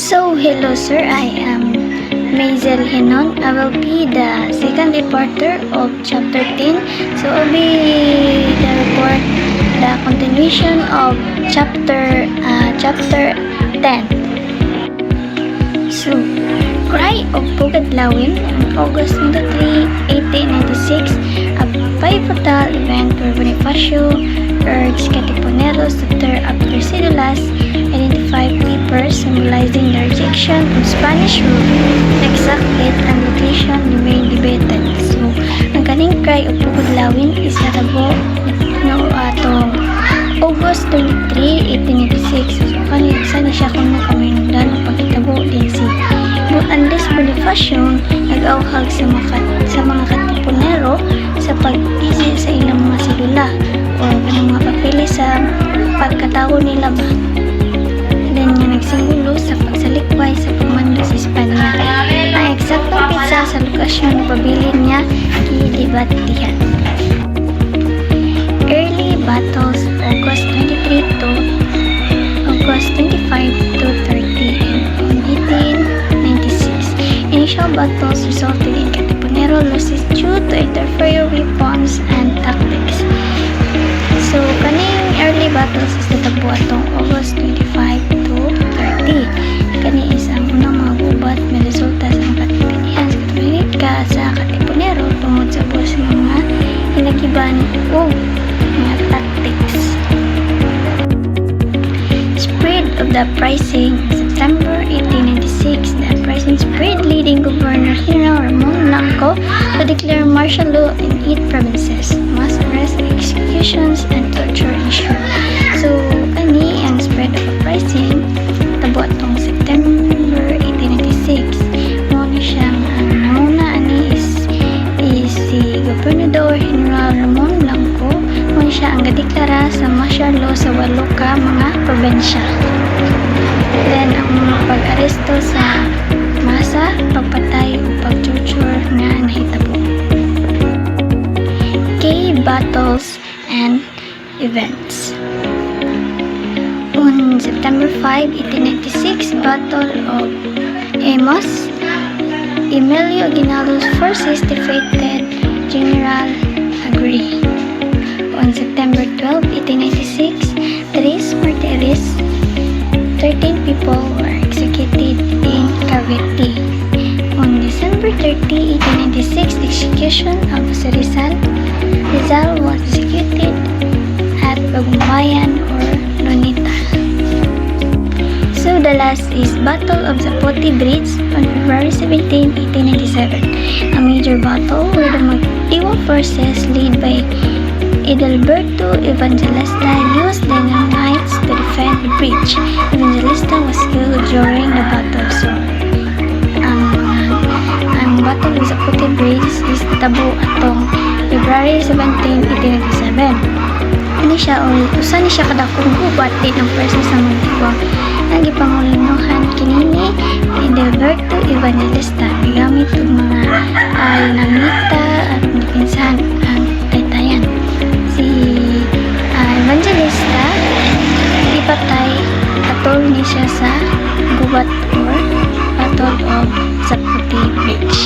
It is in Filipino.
So, hello sir, I am Maisel Hinon. I will be the second reporter of Chapter 10. So, I'll be the report, the continuation of Chapter 10. So, Cry of Pugadlawin on August 23, 1896, a pivotal event where Bonifacio urged Katipuneros to tear up their cédulas, identify papers symbolizing the rejection of Spanish rule. The exact date and location remain debated. So, ang kaning Cry of Pugadlawin is natabo August 23, 1886. So, isa na siya kung kami nagdaan ng pagkitabo din si Andres Bonifacio nag-auhag sa mga Katipunero sa pag-isi sa ilang mga silula o mga papeles sa pagkatawo nila ba. Then nga nagsimulo sa pagsalikway sa pagmando sa Espanya. Ang eksaktong pizza sa lokasyon na pabilin niya kidibatihan. Early battles August 23 to August 25 to 30 and 1896. Initial battles resulted in Katipunero losses due to inferior weapons and tactics. So, kaning early battles is natabo atong August 25 to 30. Kani is ang unang mga gubat may resulta sa mga katipinihan sa Katoliko sa Katipunero tungod sa buwas mga hinagiban o mga tactics. Spread of the uprising September 1896, the uprising spread, leading Governor General Ramon Blanco to declare martial law in 8 provinces. Mass arrests, executions, and torture ensued. So, kani ang spread of uprising tabo atong September 1896. Muna siyang ang namuna ani is si Gobernador General Ramon Blanco. Muna siya ang gadeklara sa martial law sa 8 ka mga probensya. Then, ang mga pag-aresto sa masa, pagpatay o pag-torture nga nahitabo. Key battles and events. On September 5, 1896, Battle of Amos, Emilio Aguinaldo's forces defeated General Agri. On September 12, 1896, Tres Martires, 13 people were executed in Cavite. On December 30, 1896, the execution of Rizal was executed at Bagumbayan or Lunita. So the last is Battle of Zapote Bridge on February 17, 1897, a major battle where the Magdiwa forces led by Edalberto Evangelista used dynamite to defend the bridge. Evangelista was killed during the battle. So, ang Battle of Zapote Bridge is tabo atong February 17, 1897. Usa ni siya kadakong gubat din ng pwersa sa Magdiwa. Nagipangulunuhan kinini Edalberto Evangelista gamit og mga dinamita at depensahan ang taytayan. Si Evangelista ipatay atol ni siya sa gubat or Battle of Zapote Bridge.